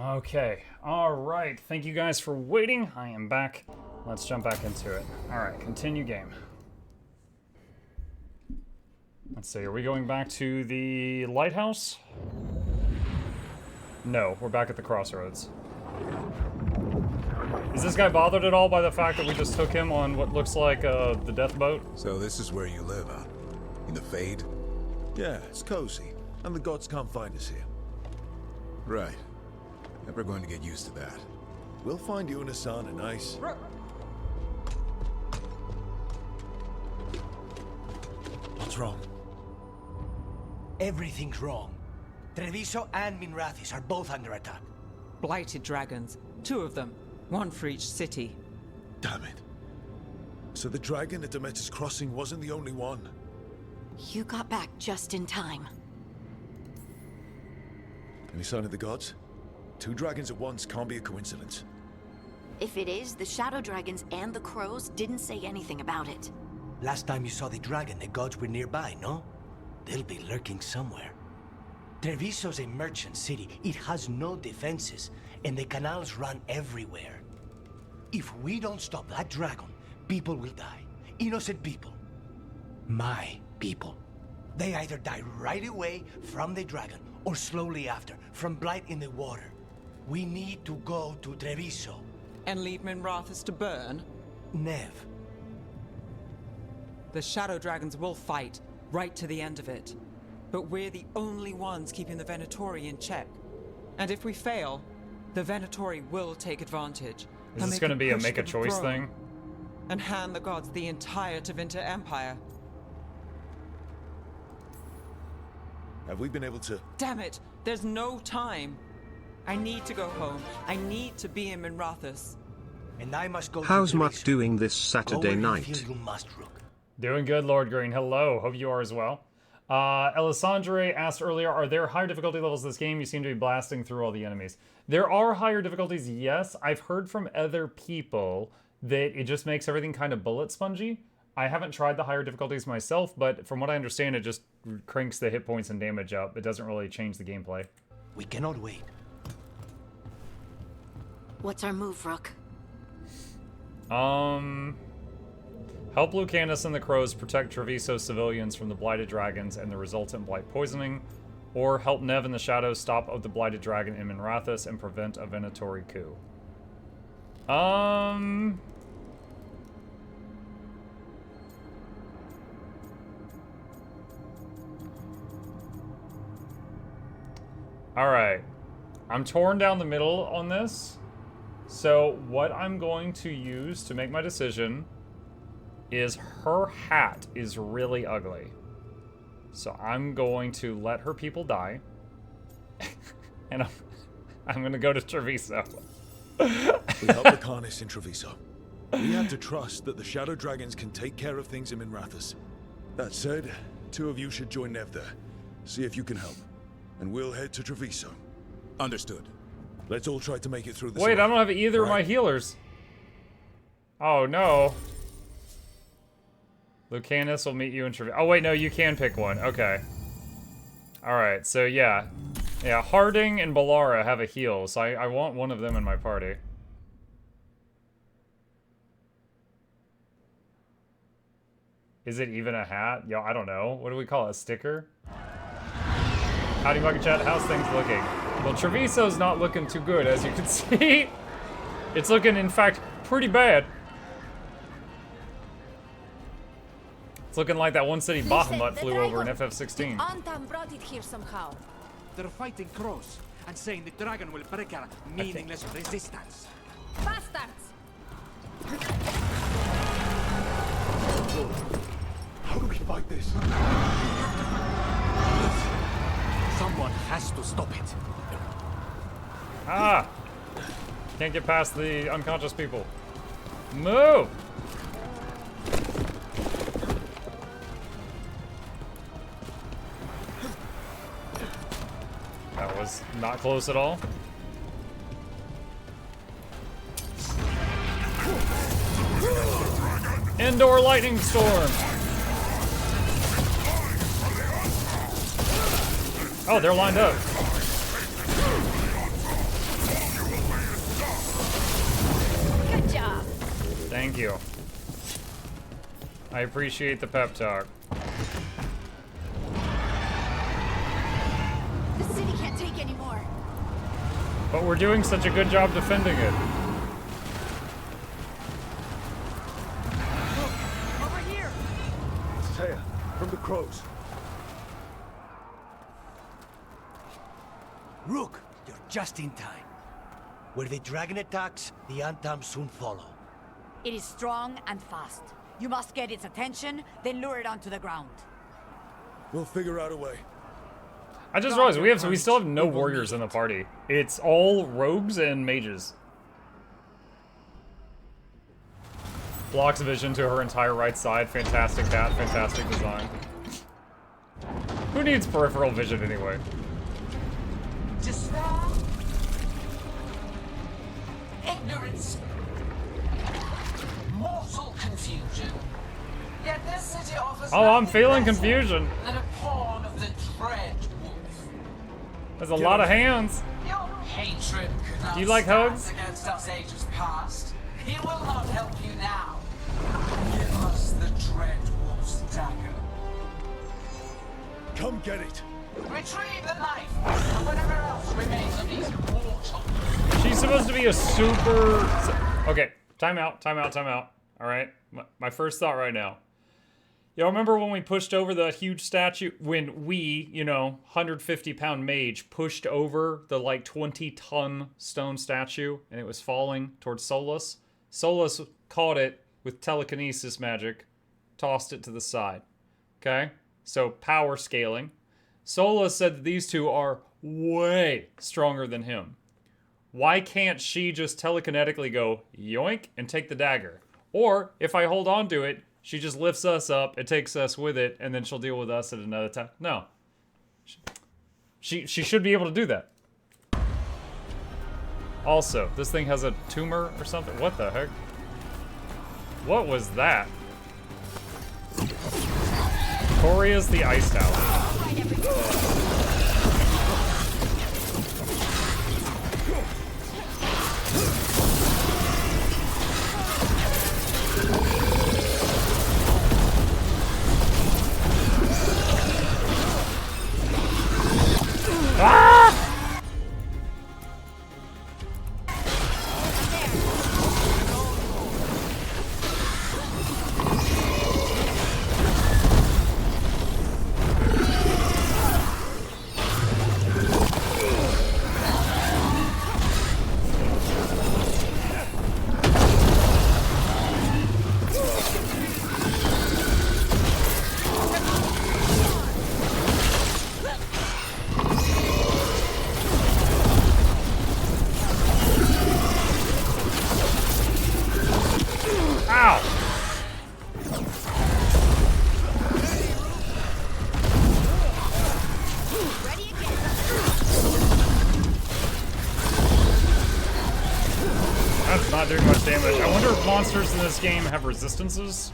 Okay, alright. Thank you guys for waiting. I am back. Let's jump back into it. Alright, continue game. Let's see, are we going back to the lighthouse? No, we're back at the crossroads. Is this guy bothered at all by the fact that we just took him on what looks like the death boat? So this is where you live, huh? In the Fade? Yeah, it's cozy, and the gods can't find us here. Right. Never going to get used to that. We'll find you and Hassan a nice... What's wrong? Everything's wrong. Treviso and Minrathis are both under attack. Blighted dragons. 2 of them. 1 for each city. Damn it. So the dragon at Demeter's Crossing wasn't the only one. You got back just in time. Any sign of the gods? 2 dragons at once can't be a coincidence. If it is, the Shadow Dragons and the Crows didn't say anything about it. Last time you saw the dragon, the gods were nearby, no? They'll be lurking somewhere. Treviso's a merchant city. It has no defenses, and the canals run everywhere. If we don't stop that dragon, people will die. Innocent people. My people. They either die right away from the dragon, or slowly after, from blight in the water. We need to go to Treviso. And leave Minrathis to burn? Nev. The Shadow Dragons will fight, right to the end of it. But we're the only ones keeping the Venatori in check. And if we fail, the Venatori will take advantage. Is this going to be a make-a-choice thing? And hand the gods the entire Tevinter Empire. Have we been able to... Damn it! There's no time! I need to go home. I need to be in Minrathis. And I must go How's to Mutt Treviso. doing this Saturday Go where night? you feel you must, Rook. Doing good, Lord Green. Hello. Hope you are as well. Elisandre asked earlier, are there higher difficulty levels in this game? You seem to be blasting through all the enemies. There are higher difficulties, yes. I've heard from other people that it just makes everything kind of bullet spongy. I haven't tried the higher difficulties myself, but from what I understand, it just cranks the hit points and damage up. It doesn't really change the gameplay. We cannot wait. What's our move, Rook? Help Lucanus and the Crows protect Treviso civilians from the Blighted Dragons and the resultant Blight poisoning, or help Nev and the Shadows stop of the Blighted Dragon in Minrathis and prevent a Venatori coup. Alright. I'm torn down the middle on this. So what I'm going to use to make my decision is her hat is really ugly. So I'm going to let her people die. And I'm going to go to Treviso. We help the Carnis in Treviso. We have to trust that the Shadow Dragons can take care of things in Minrathis. That said, 2 of you should join Nev there. See if you can help. And we'll head to Treviso. Understood. Let's all try to make it through this. Wait, I don't have either of my healers. Oh, no. Lucanus will meet you in Treviso. Oh, wait, no, you can pick one. Okay. Alright, so yeah. Yeah, Harding and Balara have a heal, so I want one of them in my party. Is it even a hat? Yo, I don't know. What do we call it? A sticker? Howdy, Bucket Chat. How's things looking? Well, Treviso's not looking too good, as you can see. It's looking, in fact, pretty bad. It's looking like that one city Bahamut flew over in FF16. Antam brought it here somehow. They're fighting crows and saying the dragon will break our meaningless resistance. Bastards! How do we fight this? Someone has to stop it. Ah! Can't get past the unconscious people. Move! That was not close at all. Indoor lightning storm! Oh, they're lined up. Thank you. I appreciate the pep talk. The city can't take any more. But we're doing such a good job defending it. Over here! It's Taya, from the crows. Rook, you're just in time. Where the dragon attacks, the Antam soon follow. It is strong and fast. You must get its attention, then lure it onto the ground. We'll figure out a way. I just realized we still have no warriors in the party. It's all rogues and mages. Blocks vision to her entire right side. Fantastic cat, fantastic design. Who needs peripheral vision anyway? Despair, ignorance, mortal confusion. Yet this city offers Oh, I'm nothing feeling better confusion. than a pawn of the dread wolf. There's a lot of hands. Your hatred could Do you like stand hugs? against us ages past. He will not help you now. Give us the dread wolf's dagger. Come get it. Retrieve the knife and whatever else remains of these mortals. She's supposed to be a super... Okay, time out. Alright, my first thought right now. Y'all remember when we pushed over the huge statue? When we, 150-pound mage pushed over the, 20-ton stone statue and it was falling towards Solus? Solus caught it with telekinesis magic, tossed it to the side. Okay? So, power scaling. Solus said that these two are way stronger than him. Why can't she just telekinetically go yoink and take the dagger? Or, if I hold on to it, she just lifts us up and takes us with it, and then she'll deal with us at another time. No. She should be able to do that. Also, this thing has a tumor or something. What the heck? What was that? Coria's the Ice Tower. Ah! That's not doing much damage. I wonder if monsters in this game have resistances.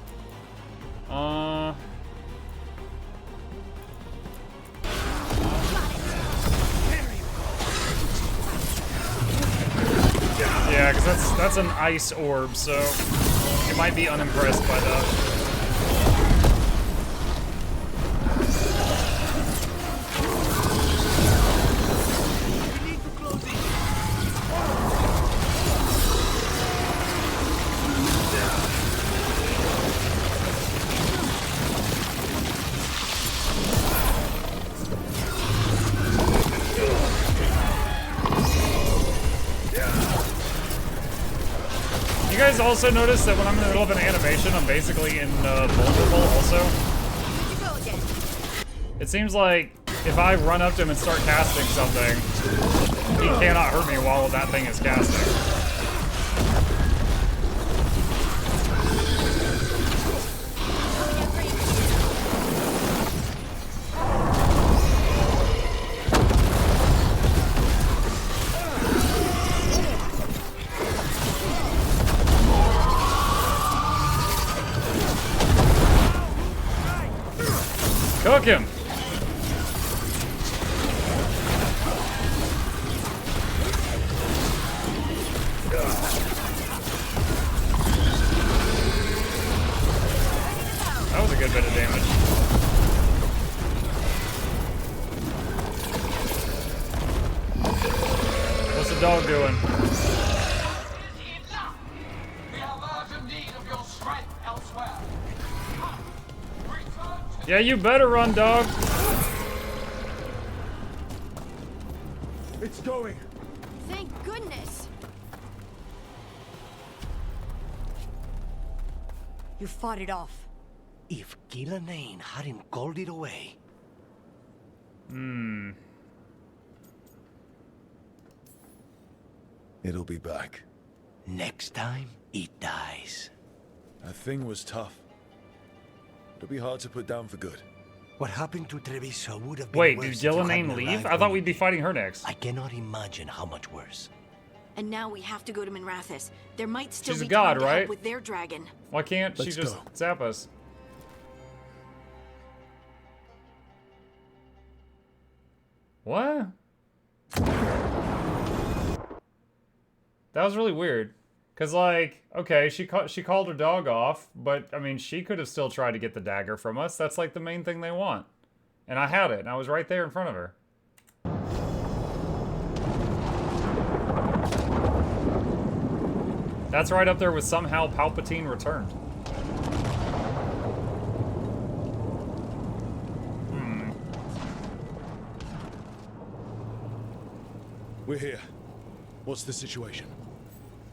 Yeah, because that's an ice orb, so you might be unimpressed by that. You guys also notice that when I'm in the middle of an animation, I'm basically invulnerable also? It seems like if I run up to him and start casting something, he cannot hurt me while that thing is casting. Cook him! dog doing? Enough! We have urgent need of your strength elsewhere. Return to Yeah, you better run, dog. It's going. Thank goodness. You fought it off. If Gillenane hadn't called it away. It'll be back. Next time, it dies. That thing was tough. It'll be hard to put down for good. What happened to Treviso would have been Wait, worse did if you hadn't Gillenane leave? arrived I thought when we'd be fighting her next. I cannot imagine how much worse. And now we have to go to Minrathous. There might still She's a be god, time to help right? with their dragon. Why can't she Let's just go. zap us? What? That was really weird. Cause like, okay, she called her dog off, but I mean, she could have still tried to get the dagger from us. That's like the main thing they want. And I had it, and I was right there in front of her. That's right up there with somehow Palpatine returned. We're here. What's the situation?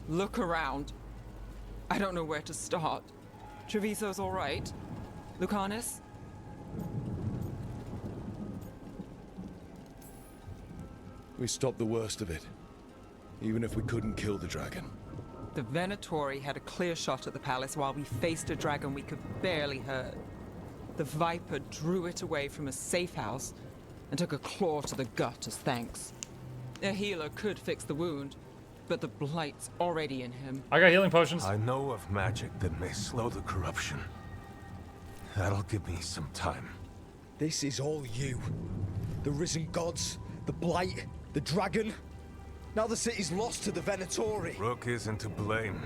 Look around. I don't know where to start. Treviso's all right. Lucanus? We stopped the worst of it. Even if we couldn't kill the dragon. The Venatori had a clear shot at the palace while we faced a dragon we could barely hurt. The Viper drew it away from a safe house and took a claw to the gut as thanks. A healer could fix the wound, but the blight's already in him. I got healing potions. I know of magic that may slow the corruption. That'll give me some time. This is all you. The risen gods, the blight, the dragon. Now the city's lost to the Venatori. Rook isn't to blame.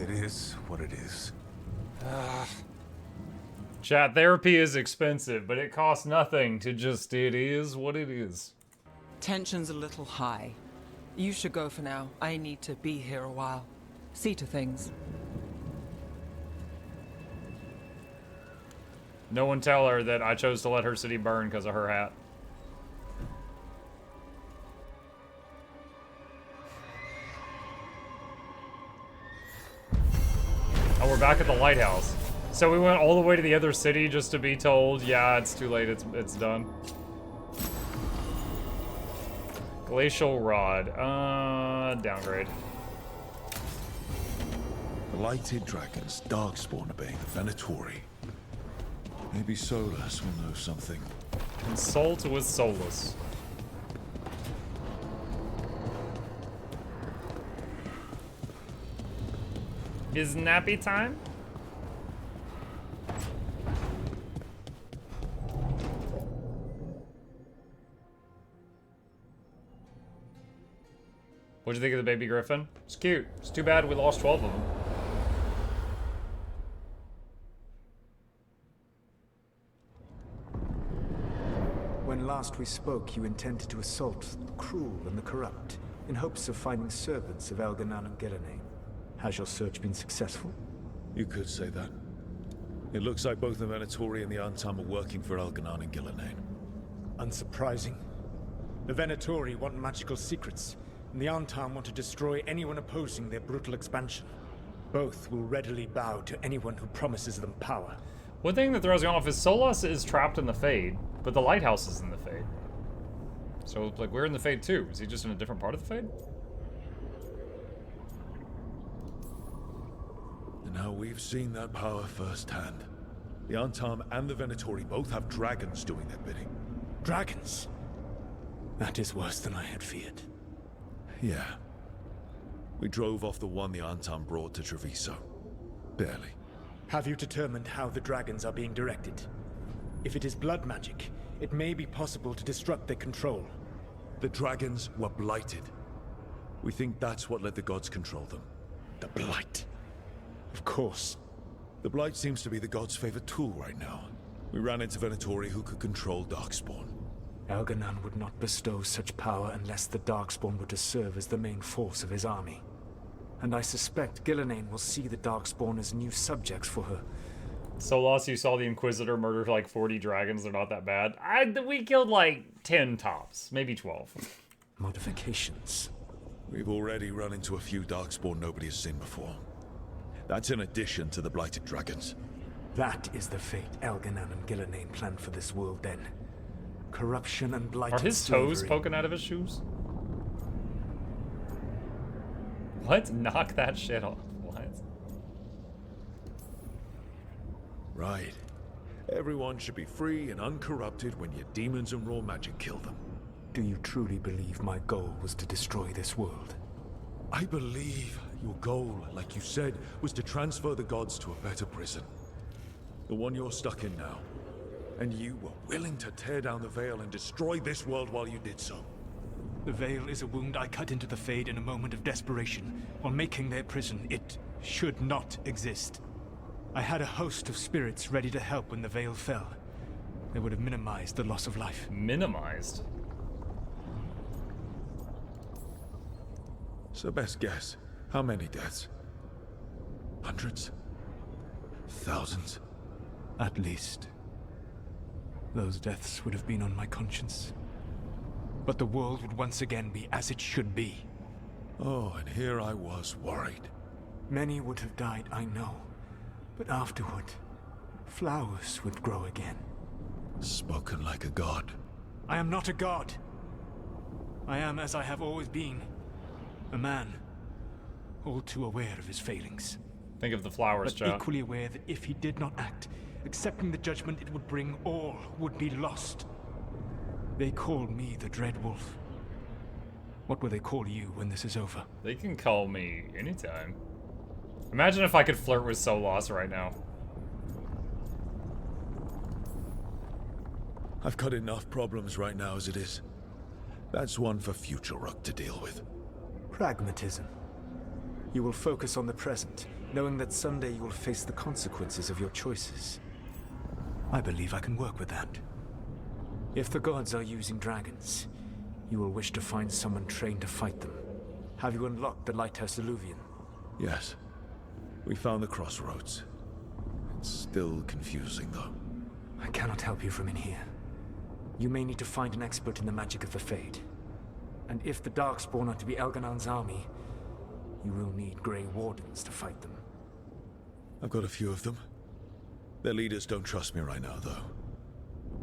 It is what it is. Chat, therapy is expensive, but it costs nothing to just, it is what it is. Tension's a little high. You should go for now. I need to be here a while. See to things. No one tell her that I chose to let her city burn because of her hat. Oh, we're back at the lighthouse. So we went all the way to the other city just to be told, yeah, it's too late, it's done. Glacial Rod. Downgrade. Blighted dragons, darkspawn obeying the Venatori. Maybe Solus will know something. Consult with Solus. Is nappy time? What'd you think of the baby griffin? It's cute. It's too bad we lost 12 of them. When last we spoke, you intended to assault the cruel and the corrupt, in hopes of finding servants of Elganan and Gillenane. Has your search been successful? You could say that. It looks like both the Venatori and the Antam are working for Elganan and Gillenane. Unsurprising. The Venatori want magical secrets, and the Antam want to destroy anyone opposing their brutal expansion. Both will readily bow to anyone who promises them power. One thing that throws me off is Solus is trapped in the Fade, but the lighthouse is in the Fade. So, like, we're in the Fade too. Is he just in a different part of the Fade? And now we've seen that power firsthand. The Antam and the Venatori both have dragons doing their bidding. Dragons? That is worse than I had feared. Yeah. We drove off the one the Antam brought to Treviso. Barely. Have you determined how the dragons are being directed? If it is blood magic, it may be possible to disrupt their control. The dragons were blighted. We think that's what let the gods control them. The blight. Of course. The blight seems to be the gods' favorite tool right now. We ran into Venatori who could control Darkspawn. Elganon would not bestow such power unless the Darkspawn were to serve as the main force of his army. And I suspect Gillenane will see the Darkspawn as new subjects for her. Solas, you saw the Inquisitor murder like 40 dragons. They're not that bad. We killed like 10 tops, maybe 12. Modifications. We've already run into a few Darkspawn nobody has seen before. That's in addition to the Blighted Dragons. That is the fate Elganon and Gillenane planned for this world then. Corruption and blighted Are his toes slavery. poking out of his shoes? What? Knock that shit off. What? Right. Everyone should be free and uncorrupted when your demons and raw magic kill them. Do you truly believe my goal was to destroy this world? I believe your goal, like you said, was to transfer the gods to a better prison. The one you're stuck in now. And you were willing to tear down the veil and destroy this world while you did so. The veil is a wound I cut into the Fade in a moment of desperation. While making their prison, it should not exist. I had a host of spirits ready to help when the veil fell. They would have minimized the loss of life. Minimized? So best guess, how many deaths? Hundreds? Thousands? At least. Those deaths would have been on my conscience. But the world would once again be as it should be. Oh, and here I was worried. Many would have died, I know. But afterward, flowers would grow again. Spoken like a god. I am not a god. I am as I have always been. A man. All too aware of his failings. Think of the flowers, but Joe. Equally aware that if he did not act, accepting the judgment it would bring, all would be lost. They called me the Dread Wolf. What will they call you when this is over? They can call me anytime. Imagine if I could flirt with Solas right now. I've got enough problems right now as it is. That's one for future Rook to deal with. Pragmatism. You will focus on the present, knowing that someday you will face the consequences of your choices. I believe I can work with that. If the gods are using dragons, you will wish to find someone trained to fight them. Have you unlocked the Lighthouse Illuvian? Yes. We found the crossroads. It's still confusing, though. I cannot help you from in here. You may need to find an expert in the magic of the Fade. And if the Darkspawn are to be Elganon's army, you will need Grey Wardens to fight them. I've got a few of them. Their leaders don't trust me right now, though.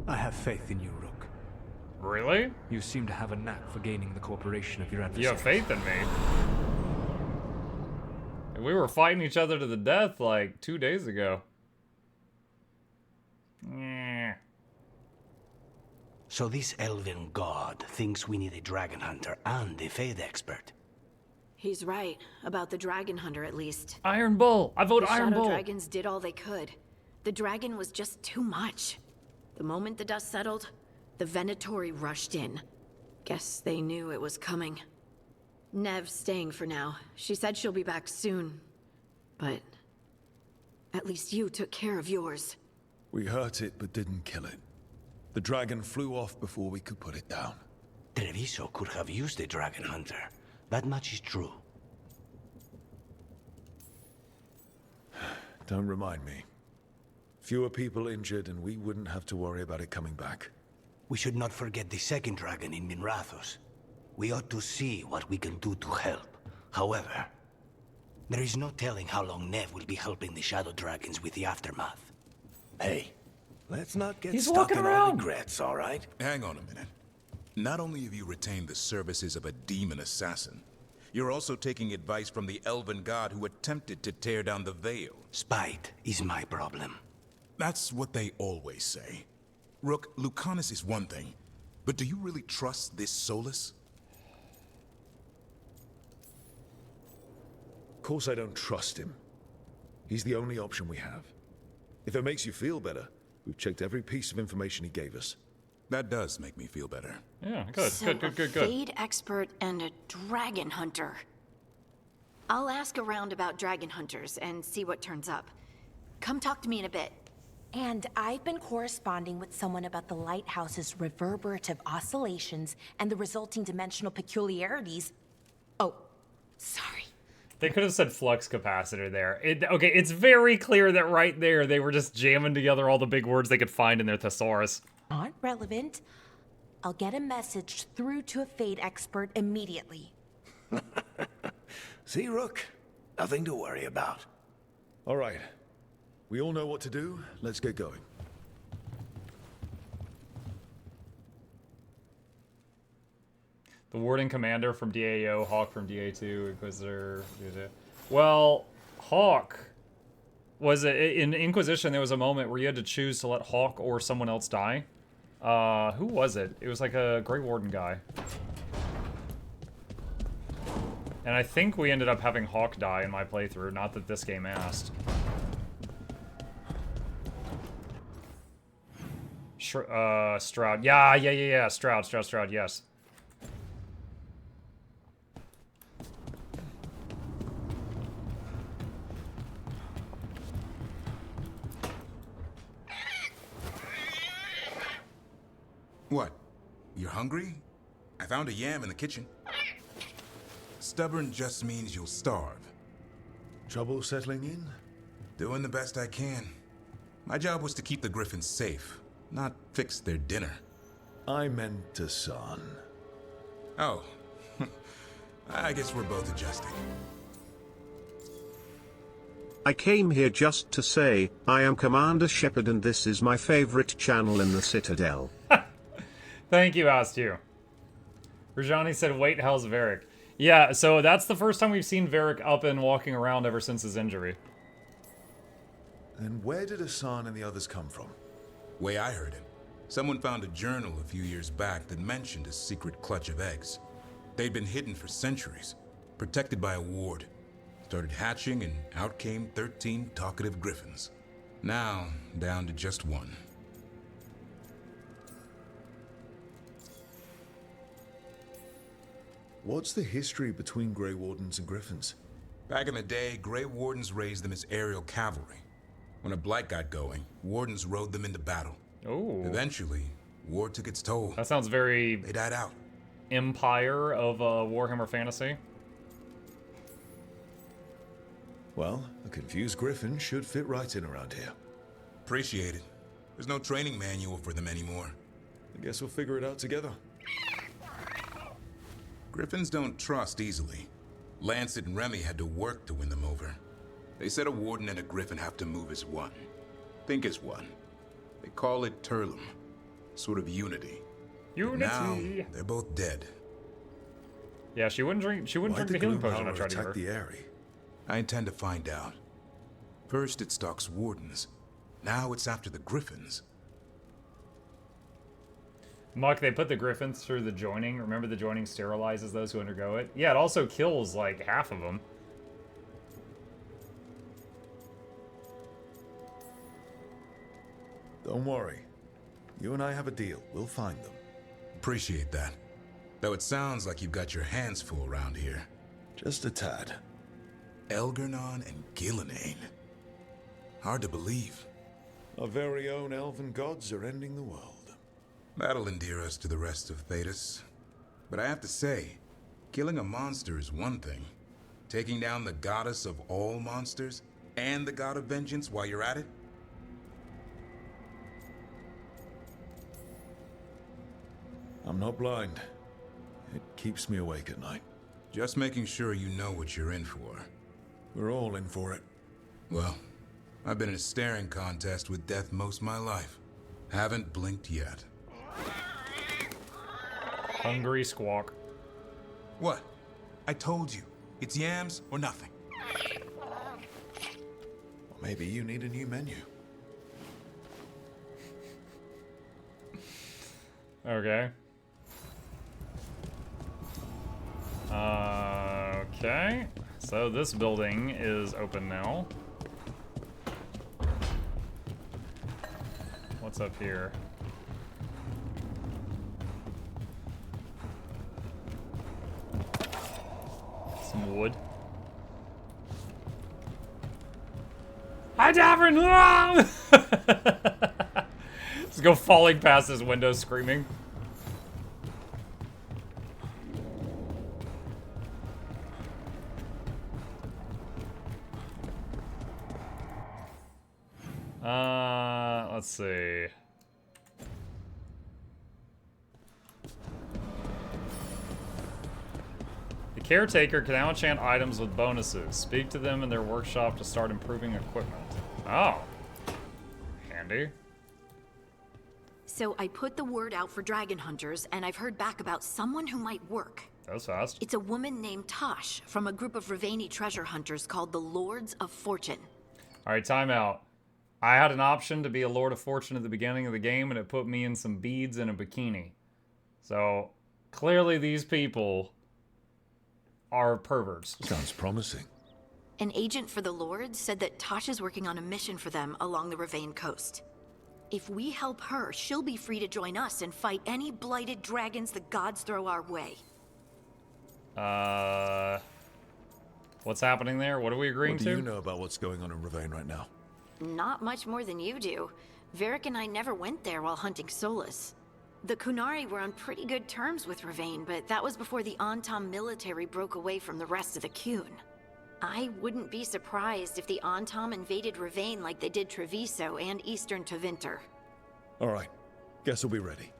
I have faith in you, Rook. Really? You seem to have a knack for gaining the cooperation of your adversaries. You have faith in me? We were fighting each other to the death like 2 days ago. So this elven god thinks we need a dragon hunter and a Fade expert. He's right, about the dragon hunter at least. Iron Bull! I vote the Iron Shadow Bull! Dragons did all they could. The dragon was just too much. The moment the dust settled, the Venatori rushed in. Guess they knew it was coming. Nev's staying for now. She said she'll be back soon. But at least you took care of yours. We hurt it, but didn't kill it. The dragon flew off before we could put it down. Treviso could have used a dragon hunter. That much is true. Don't remind me. Fewer people injured, and we wouldn't have to worry about it coming back. We should not forget the second dragon in Minrathos. We ought to see what we can do to help. However, there is no telling how long Nev will be helping the Shadow Dragons with the aftermath. Hey, let's not get He's stuck walking in around. our regrets, all right? Hang on a minute. Not only have you retained the services of a demon assassin, you're also taking advice from the elven god who attempted to tear down the veil. Spite is my problem. That's what they always say. Rook, Lucanus is one thing, but do you really trust this Solus? Of course I don't trust him. He's the only option we have. If it makes you feel better, we've checked every piece of information he gave us. That does make me feel better. Yeah, good, So good. a Fade expert and a dragon hunter. I'll ask around about dragon hunters and see what turns up. Come talk to me in a bit. And I've been corresponding with someone about the lighthouse's reverberative oscillations and the resulting dimensional peculiarities. Oh, sorry. They could have said flux capacitor there. Okay, it's very clear that right there they were just jamming together all the big words they could find in their thesaurus. Not relevant. I'll get a message through to a Fade expert immediately. See, Rook? Nothing to worry about. All right. We all know what to do. Let's get going. The Warden Commander from DAO, Hawk from DA2, Inquisitor. Well, Hawk was in Inquisition. There was a moment where you had to choose to let Hawk or someone else die. Who was it? It was like a Grey Warden guy. And I think we ended up having Hawk die in my playthrough. Not that this game asked. Stroud. Yeah. Stroud, yes. What? You're hungry? I found a yam in the kitchen. Stubborn just means you'll starve. Trouble settling in? Doing the best I can. My job was to keep the Griffins safe, not fix their dinner. I meant to son. Oh. I guess we're both adjusting. I came here just to say, I am Commander Shepard and this is my favorite channel in the Citadel. Thank you, Astu. Rajani said, wait, how's Varric? Yeah, so that's the first time we've seen Varric up and walking around ever since his injury. And where did Hassan and the others come from? Way I heard it, someone found a journal a few years back that mentioned a secret clutch of eggs. They'd been hidden for centuries, protected by a ward. Started hatching and out came 13 talkative griffins. Now, down to just one. What's the history between Grey Wardens and Griffins? Back in the day, Grey Wardens raised them as aerial cavalry. When a blight got going, Wardens rode them into battle. Oh. Eventually, war took its toll. That sounds very... They died out. Empire of Warhammer Fantasy. Well, a confused griffin should fit right in around here. Appreciate it. There's no training manual for them anymore. I guess we'll figure it out together. Griffins don't trust easily. Lancet and Remy had to work to win them over. They said a warden and a griffin have to move as one. Think as one. They call it Turlum. Sort of unity. Unity. Now, they're both dead. Yeah, she wouldn't drink the healing potion I tried to give her. The Aerie? I intend to find out. First it stalks wardens. Now it's after the griffins. Muck, they put the griffins through the joining. Remember the joining sterilizes those who undergo it? Yeah, it also kills like half of them. Don't worry. You and I have a deal. We'll find them. Appreciate that. Though it sounds like you've got your hands full around here. Just a tad. Elgernon and Gillenane. Hard to believe. Our very own elven gods are ending the world. That'll endear us to the rest of Thedas. But I have to say, killing a monster is one thing. Taking down the goddess of all monsters and the god of vengeance while you're at it? I'm not blind. It keeps me awake at night. Just making sure you know what you're in for. We're all in for it. Well, I've been in a staring contest with death most of my life. Haven't blinked yet. Hungry squawk. What? I told you. It's yams or nothing. Or maybe you need a new menu. Okay. Okay. So this building is open now. What's up here? Some wood. Hi, Davern! Just go falling past his window screaming. Let's see. The caretaker can now enchant items with bonuses. Speak to them in their workshop to start improving equipment. Oh. Handy. So I put the word out for dragon hunters, and I've heard back about someone who might work. That was fast. It's a woman named Tosh from a group of Ravani treasure hunters called the Lords of Fortune. Alright, time out. I had an option to be a Lord of Fortune at the beginning of the game, and it put me in some beads and a bikini. So, clearly these people are perverts. Sounds promising. An agent for the Lords said that Tosh is working on a mission for them along the Ravane coast. If we help her, she'll be free to join us and fight any blighted dragons the gods throw our way. What's happening there? What are we agreeing to? What do you know about what's going on in Ravane right now? Not much more than you do. Varric and I never went there while hunting Solus. The Kunari were on pretty good terms with Ravane, but that was before the Antam military broke away from the rest of the Kun. I wouldn't be surprised if the Antam invaded Ravane like they did Treviso and Eastern Tevinter. All right. Guess we'll be ready.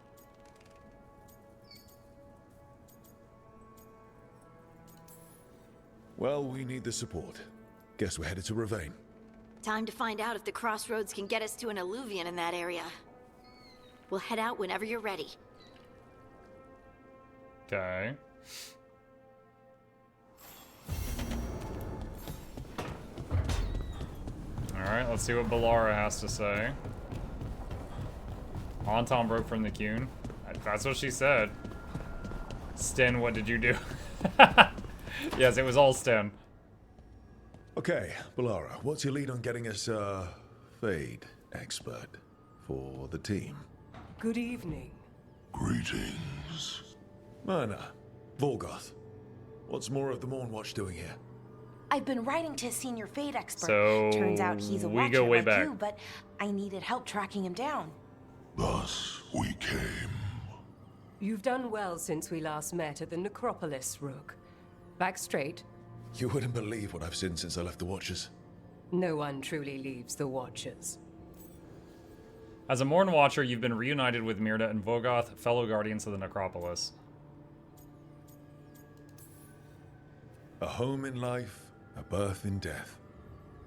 Well, we need the support. Guess we're headed to Ravane. Time to find out if the crossroads can get us to an alluvion in that area. We'll head out whenever you're ready. Okay. Alright, let's see what Balara has to say. Anton broke from the Kun. That's what she said. Sten, what did you do? Yes, it was all Sten. Okay, Balara, what's your lead on getting us a Fade expert for the team? Good evening. Greetings. Mana, Veilguard, what's more of the Mornwatch doing here? I've been writing to a senior Fade expert. So turns out he's a we watcher go way like back. you, but I needed help tracking him down. Thus we came. You've done well since we last met at the Necropolis, Rook. Back straight. You wouldn't believe what I've seen since I left the Watchers. No one truly leaves the Watchers. As a Morn Watcher, you've been reunited with Myrda and Vogoth, fellow guardians of the Necropolis. A home in life, a birth in death.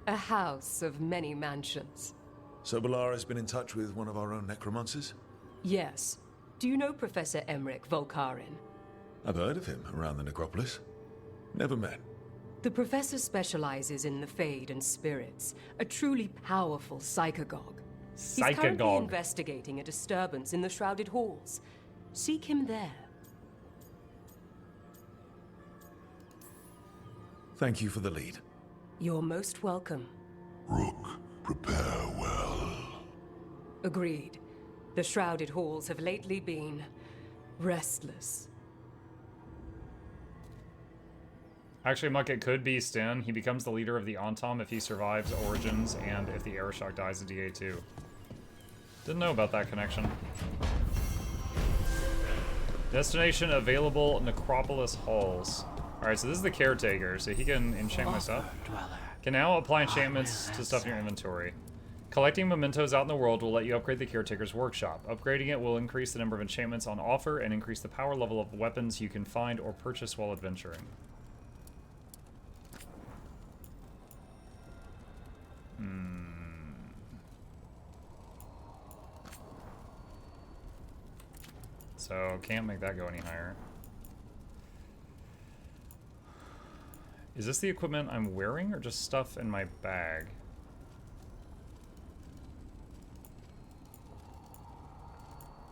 A house of many mansions. So Balara's been in touch with one of our own necromancers? Yes. Do you know Professor Emmerich Volkarin? I've heard of him around the Necropolis. Never met. The professor specializes in the Fade and spirits, a truly powerful psychagogue. He's currently Psychagogue. investigating a disturbance in the Shrouded Halls. Seek him there. Thank you for the lead. You're most welcome. Rook, prepare well. Agreed. The Shrouded Halls have lately been restless. Actually, Muck, it could be Sten. He becomes the leader of the Antom if he survives Origins and if the Aeroshock dies at DA2. Didn't know about that connection. Destination available, Necropolis Halls. Alright, so this is the caretaker, so he can enchant my stuff. Can now apply enchantments to stuff in your inventory. Collecting mementos out in the world will let you upgrade the caretaker's workshop. Upgrading it will increase the number of enchantments on offer and increase the power level of weapons you can find or purchase while adventuring. So, can't make that go any higher. Is this the equipment I'm wearing or just stuff in my bag?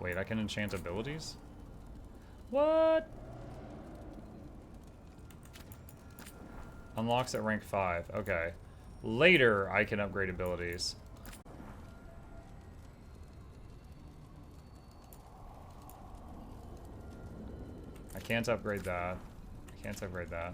Wait, I can enchant abilities? What? Unlocks at rank 5. Okay. Later, I can upgrade abilities. I can't upgrade that. I can't upgrade that.